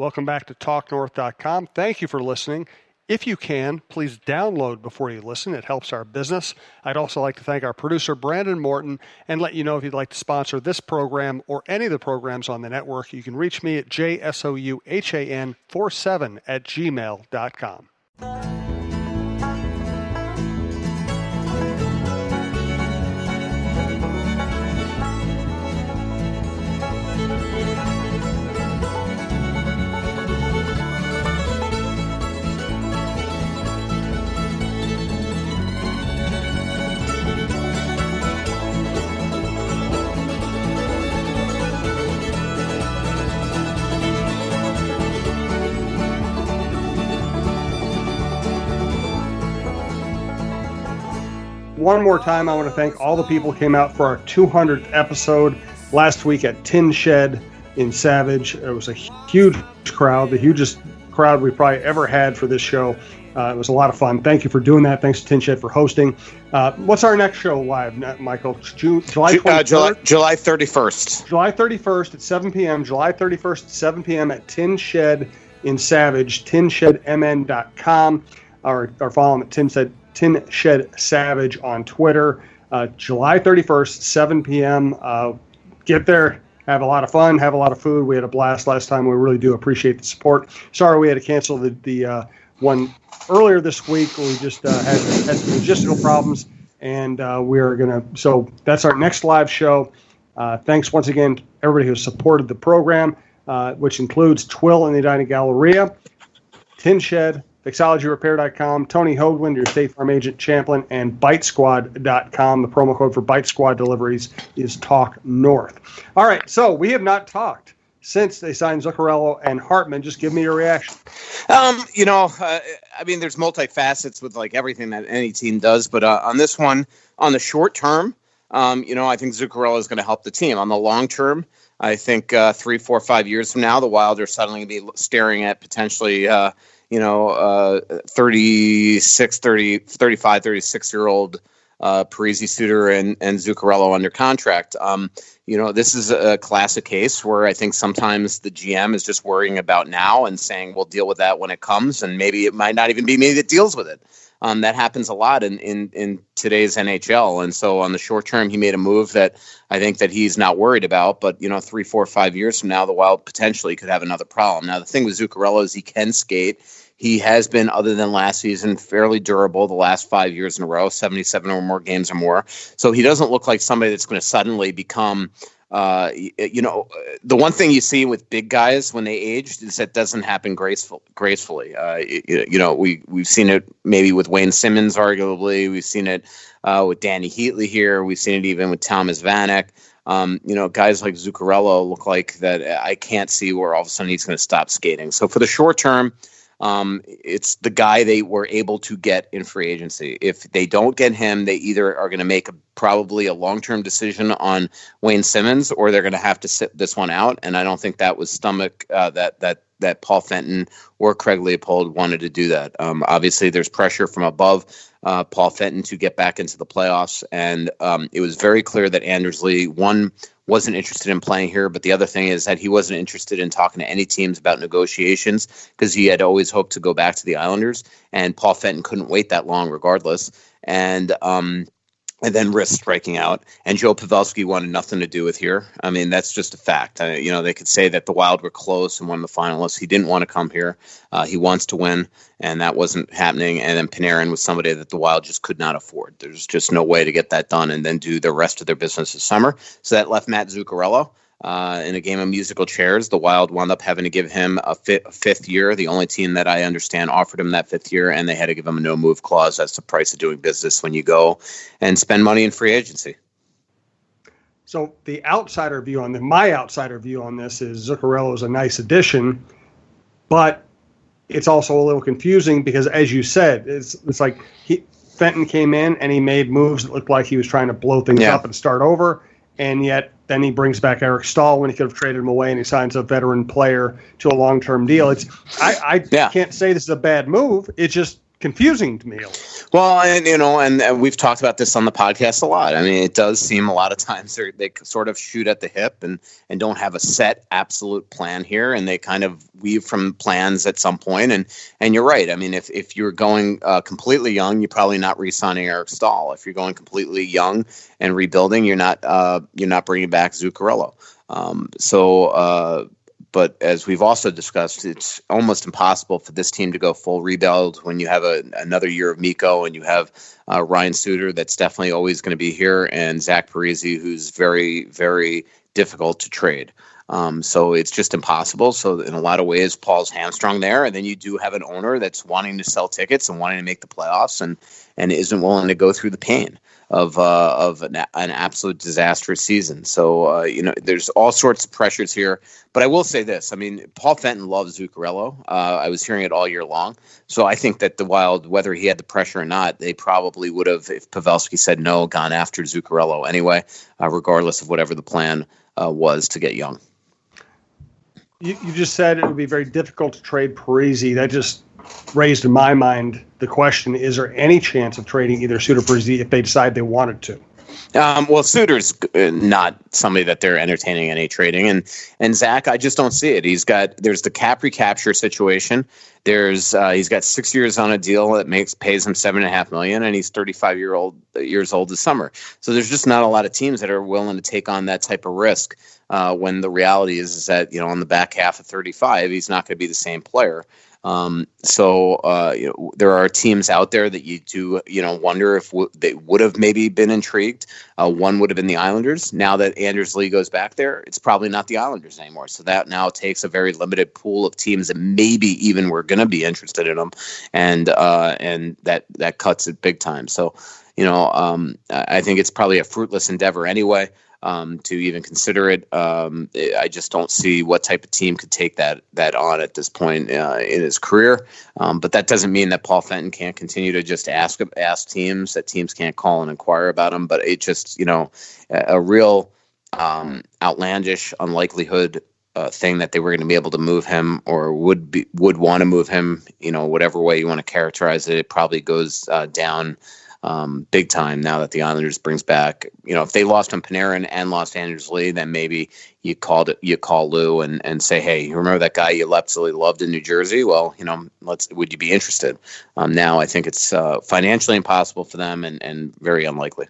Welcome back to TalkNorth.com. Thank you for listening. If you can, please download before you listen. It helps our business. I'd also like to thank our producer, Brandon Morton, and let you know if you'd like to sponsor this program or any of the programs on the network, you can reach me at jsouhan47@gmail.com. One more time, I want to thank all the people who came out for our 200th episode last week at Tin Shed in Savage. It was a huge crowd, the hugest crowd we probably ever had for this show. It was a lot of fun. Thank you for doing that. Thanks to Tin Shed for hosting. What's our next show live, Michael? July 23rd? July 31st. July 31st at 7 p.m. July 31st at 7 p.m. at Tin Shed in Savage, tinshedmn.com, or follow them at Tin Shed Savage on Twitter. July 31st, 7 p.m. Get there, have a lot of fun, have a lot of food. We had a blast last time. We really do appreciate the support. Sorry we had to cancel the one earlier this week. We just had some logistical problems, and we're going to. So that's our next live show. Thanks once again to everybody who supported the program, which includes Twill and the Edina Galleria, Tin Shed, Fixologyrepair.com, Tony Hoagland, your State Farm agent, Champlin, and BiteSquad.com. The promo code for Bite Squad deliveries is Talk North. All right, so we have not talked since they signed Zuccarello and Hartman. Just give me your reaction. I mean, there's multifacets with like everything that any team does, but on this one, on the short term, I think Zuccarello is going to help the team. On the long term, I think 3, 4, 5 years from now, the Wild are suddenly going to be staring at potentially 36, 36-year-old Parisi, Suter, and Zuccarello under contract. This is a classic case where I think sometimes the GM is just worrying about now and saying, we'll deal with that when it comes, and maybe it might not even be me that deals with it. That happens a lot in today's NHL. And so on the short term, he made a move that I think that he's not worried about. But, 3, 4, 5 years from now, the Wild potentially could have another problem. Now, the thing with Zuccarello is he can skate. He has been, other than last season, fairly durable the last 5 years in a row, 77 or more games or more. So he doesn't look like somebody that's going to suddenly become, the one thing you see with big guys when they age is that doesn't happen gracefully. We've seen it maybe with Wayne Simmons, arguably. We've seen it with Danny Heatley here. We've seen it even with Thomas Vanek. Guys like Zuccarello look like that I can't see where all of a sudden he's going to stop skating. So for the short term, it's the guy they were able to get in free agency. If they don't get him, they either are going to make probably a long-term decision on Wayne Simmons, or they're going to have to sit this one out. And I don't think that was that Paul Fenton or Craig Leopold wanted to do that. Obviously, there's pressure from above Paul Fenton to get back into the playoffs, and it was very clear that Anders Lee, one, wasn't interested in playing here, but the other thing is that he wasn't interested in talking to any teams about negotiations because he had always hoped to go back to the Islanders, and Paul Fenton couldn't wait that long regardless. And then risk striking out. And Joe Pavelski wanted nothing to do with here. I mean, that's just a fact. They could say that the Wild were close and one of the finalists. He didn't want to come here. He wants to win, and that wasn't happening. And then Panarin was somebody that the Wild just could not afford. There's just no way to get that done and then do the rest of their business this summer. So that left Matt Zuccarello. In a game of musical chairs, the Wild wound up having to give him a fifth year. The only team that I understand offered him that 5th year, and they had to give him a no-move clause. That's the price of doing business when you go and spend money in free agency. So the outsider view on my outsider view on this is Zuccarello is a nice addition, but it's also a little confusing because, as you said, it's like Fenton came in and he made moves that looked like he was trying to blow things up and start over, and yet then he brings back Eric Stahl when he could have traded him away, and he signs a veteran player to a long-term deal. I can't say this is a bad move. It's just confusing to me. Well, and we've talked about this on the podcast a lot. I mean, it does seem a lot of times they sort of shoot at the hip and don't have a set absolute plan here, and they kind of weave from plans at some point. And you're right. I mean, if you're going completely young, you're probably not re-signing Eric Stahl. If you're going completely young and rebuilding, you're not bringing back Zuccarello. But as we've also discussed, it's almost impossible for this team to go full rebuild when you have another year of Miko and you have Ryan Suter that's definitely always going to be here, and Zach Parise, who's very, very difficult to trade. So it's just impossible. So in a lot of ways, Paul's hamstrung there. And then you do have an owner that's wanting to sell tickets and wanting to make the playoffs and isn't willing to go through the pain of an absolute disastrous season. So, there's all sorts of pressures here. But I will say this. I mean, Paul Fenton loves Zuccarello. I was hearing it all year long. So I think that the Wild, whether he had the pressure or not, they probably would have, if Pavelski said no, gone after Zuccarello anyway, regardless of whatever the plan was to get young. You just said it would be very difficult to trade Parise. That just raised in my mind the question, is there any chance of trading either Suter or Parise if they decide they wanted to? Well, Suter's not somebody that they're entertaining any trading, and Zach, I just don't see it. There's the cap recapture situation. He's got 6 years on a deal that pays him $7.5 million, and he's 35 years old this summer. So there's just not a lot of teams that are willing to take on that type of risk. When the reality is that on the back half of 35, he's not going to be the same player. There are teams out there that you do, wonder if they would have maybe been intrigued. One would have been the Islanders. Now that Anders Lee goes back there, it's probably not the Islanders anymore. So that now takes a very limited pool of teams that maybe even were going to be interested in them, and that cuts it big time. So, I think it's probably a fruitless endeavor anyway. To even consider it. I just don't see what type of team could take that on at this point in his career. But that doesn't mean that Paul Fenton can't continue to just ask teams, that teams can't call and inquire about him. But it just, a real outlandish unlikelihood thing that they were going to be able to move him or would want to move him, whatever way you want to characterize it, it probably goes down big time now that the Islanders brings back, if they lost on Panarin and lost Anders Lee, then maybe you call Lou and say, hey, you remember that guy you absolutely loved in New Jersey? Well, would you be interested? Now I think it's financially impossible for them and very unlikely.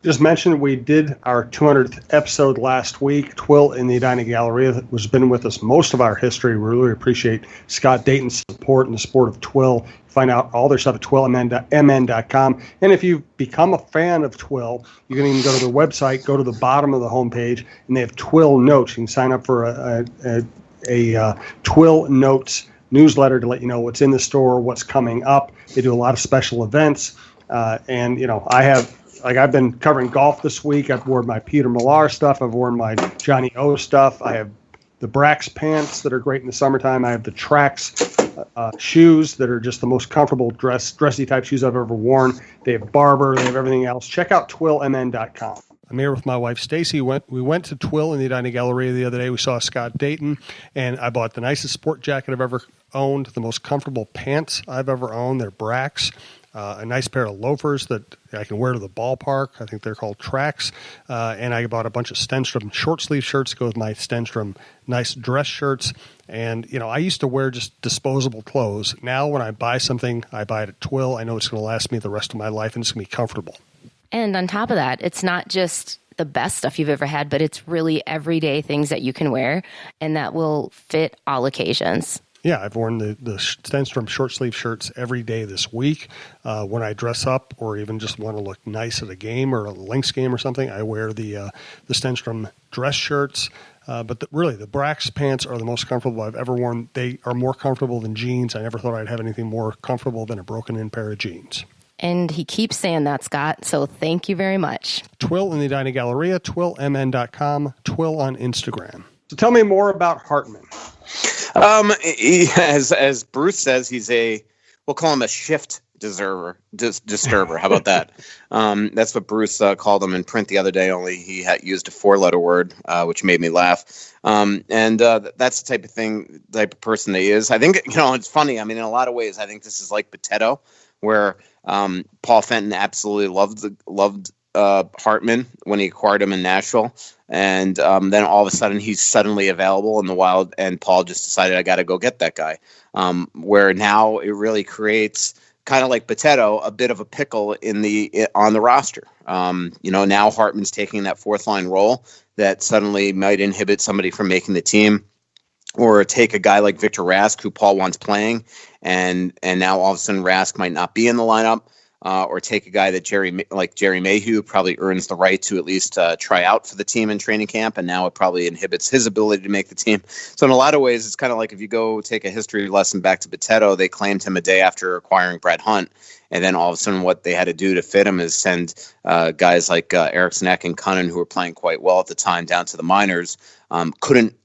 Just mentioned we did our 200th episode last week. Twill in the Edina Galleria has been with us most of our history. We really appreciate Scott Dayton's support in the sport of Twill. Find out all their stuff at twillmn.com. And if you've become a fan of Twill, you can even go to their website, go to the bottom of the homepage, and they have Twill Notes. You can sign up for a Twill Notes newsletter to let you know what's in the store, what's coming up. They do a lot of special events. I've been covering golf this week. I've worn my Peter Millar stuff. I've worn my Johnny O stuff. I have the Brax pants that are great in the summertime. I have the Trax shoes that are just the most comfortable dressy type shoes I've ever worn. They have Barber. They have everything else. Check out twillmn.com. I'm here with my wife, Stacy. We went to Twill in the Edina Galleria the other day. We saw Scott Dayton, and I bought the nicest sport jacket I've ever owned, the most comfortable pants I've ever owned. They're Brax. A nice pair of loafers that I can wear to the ballpark. I think they're called Trax. And I bought a bunch of Stenstrom short sleeve shirts to go with my Stenstrom nice dress shirts. And, I used to wear just disposable clothes. Now when I buy something, I buy it at Twill. I know it's going to last me the rest of my life and it's going to be comfortable. And on top of that, it's not just the best stuff you've ever had, but it's really everyday things that you can wear and that will fit all occasions. Yeah, I've worn the Stenstrom short sleeve shirts every day this week. When I dress up or even just want to look nice at a game or a Lynx game or something, I wear the Stenstrom dress shirts. But the Brax pants are the most comfortable I've ever worn. They are more comfortable than jeans. I never thought I'd have anything more comfortable than a broken-in pair of jeans. And he keeps saying that, Scott, so thank you very much. Twill in the Edina Galleria, twillmn.com, Twill on Instagram. So tell me more about Hartman. As Bruce says, we'll call him a shift disturber. How about that? That's what Bruce called him in print the other day, only he had used a 4-letter word, which made me laugh. That's the type of person that he is. I think, it's funny. I mean, in a lot of ways, I think this is like Potato, where Paul Fenton absolutely loved Hartman when he acquired him in Nashville. And then all of a sudden he's suddenly available in the Wild, and Paul just decided, I got to go get that guy. Where now it really creates, kind of like Potato, a bit of a pickle on the roster. Now Hartman's taking that fourth line role that suddenly might inhibit somebody from making the team, or take a guy like Victor Rask, who Paul wants playing, and now all of a sudden Rask might not be in the lineup. Or take a guy that Jerry Mayhew probably earns the right to at least try out for the team in training camp, and now it probably inhibits his ability to make the team. So in a lot of ways, it's kind of like if you go take a history lesson back to Potato, they claimed him a day after acquiring Brett Hunt, and then all of a sudden what they had to do to fit him is send guys like Eriksson Ek and Cunnin, who were playing quite well at the time, down to the minors. Couldn't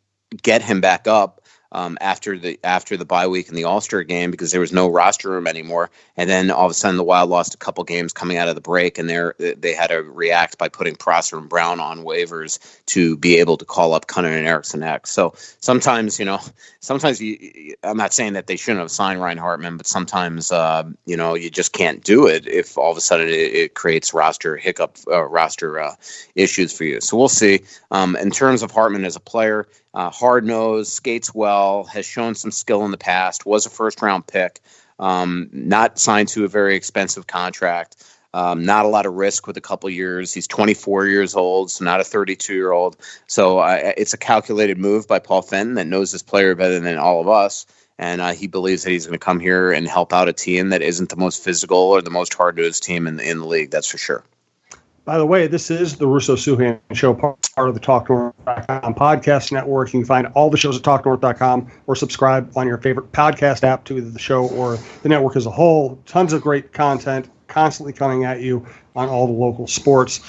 get him back up after the bye week and the All-Star game because there was no roster room anymore. And then all of a sudden the Wild lost a couple games coming out of the break, and they had to react by putting Prosser and Brown on waivers to be able to call up Cunnin and Eriksson Ek. So sometimes, I'm not saying that they shouldn't have signed Ryan Hartman, but sometimes, you just can't do it if all of a sudden it creates roster issues for you. So we'll see. In terms of Hartman as a player, hard-nosed, skates well, has shown some skill in the past, was a first-round pick, not signed to a very expensive contract, not a lot of risk with a couple years. He's 24 years old, so not a 32-year-old. So it's a calculated move by Paul Fenton that knows this player better than all of us, and he believes that he's going to come here and help out a team that isn't the most physical or the most hard-nosed team in the league, that's for sure. By the way, this is the Russo-Souhan Show, part of the TalkNorth.com podcast network. You can find all the shows at TalkNorth.com or subscribe on your favorite podcast app to either the show or the network as a whole. Tons of great content constantly coming at you on all the local sports.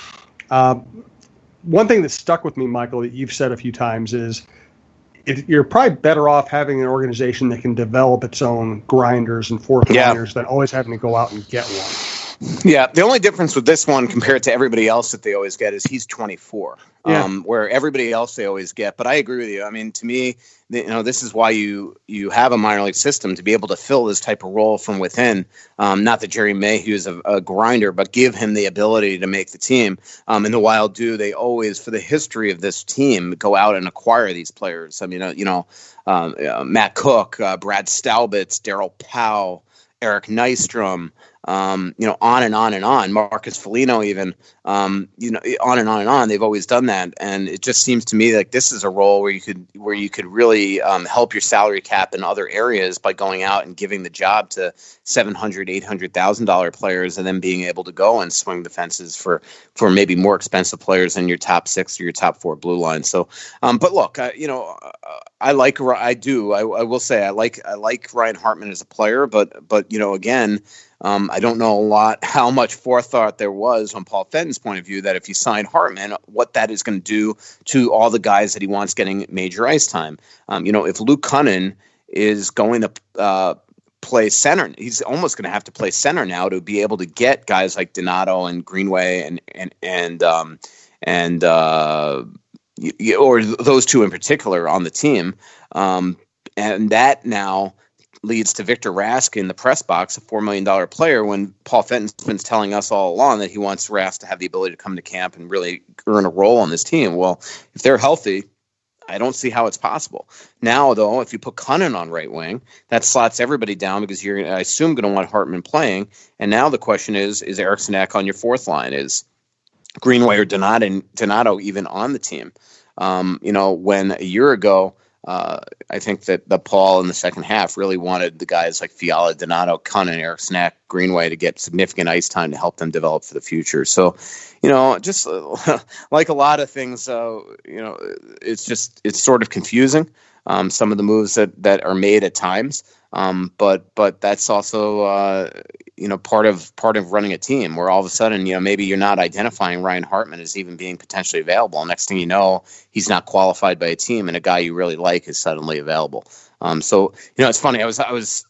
One thing that stuck with me, Michael, that you've said a few times is you're probably better off having an organization that can develop its own grinders and fourth liners than always having to go out and get one. Yeah, the only difference with this one compared to everybody else that they always get is he's 24, where everybody else they always get. But I agree with you. I mean, to me, this is why you have a minor league system, to be able to fill this type of role from within. Not that Jerry Mayhew is a grinder, but give him the ability to make the team. And the Wild they always, for the history of this team, go out and acquire these players. I mean, Matt Cook, Brad Staubitz, Darryl Powell, Eric Nystrom, on and on and on. Marcus Foligno, even, on and on and on. They've always done that, and it just seems to me like this is a role where you could really help your salary cap in other areas by going out and giving the job to $700,000, $800,000 players, and then being able to go and swing the fences for maybe more expensive players than your top 6 or your top 4 blue line. So, but look, I will say I like Ryan Hartman as a player, but again. I don't know a lot how much forethought there was on Paul Fenton's point of view that if you sign Hartman, what that is going to do to all the guys that he wants getting major ice time. If Luke Cunnin is going to play center, he's almost going to have to play center now to be able to get guys like Donato and Greenway or those two in particular on the team. And that now leads to Victor Rask in the press box, a $4 million player, when Paul Fenton's been telling us all along that he wants Rask to have the ability to come to camp and really earn a role on this team. Well, if they're healthy, I don't see how it's possible. Now, though, if you put Cunnin on right wing, that slots everybody down because you're, I assume, going to want Hartman playing. And now the question is Eriksson Ek on your fourth line? Is Greenway or Donato even on the team? When a year ago, I think that the Paul in the second half really wanted the guys like Fiala, Donato, Cunnin, Eriksson Ek, Greenway to get significant ice time to help them develop for the future. So, just like a lot of things, it's sort of confusing. Some of the moves that are made at times, but that's also part of running a team where all of a sudden maybe you're not identifying Ryan Hartman as even being potentially available. Next thing you know, he's not qualified by a team, and a guy you really like is suddenly available. So it's funny. I was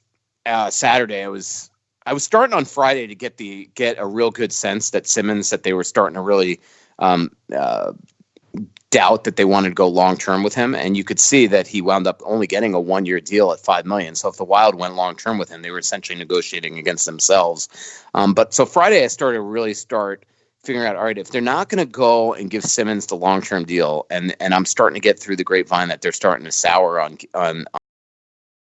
Saturday. I was starting on Friday to get a real good sense that Simmons, that they were starting to really doubt that they wanted to go long term with him, and you could see that he wound up only getting a 1-year deal at $5 million. So if the Wild went long term with him, they were essentially negotiating against themselves. But so Friday, I started to really start figuring out, all right, if they're not going to go and give Simmons the long term deal, and I'm starting to get through the grapevine that they're starting to sour on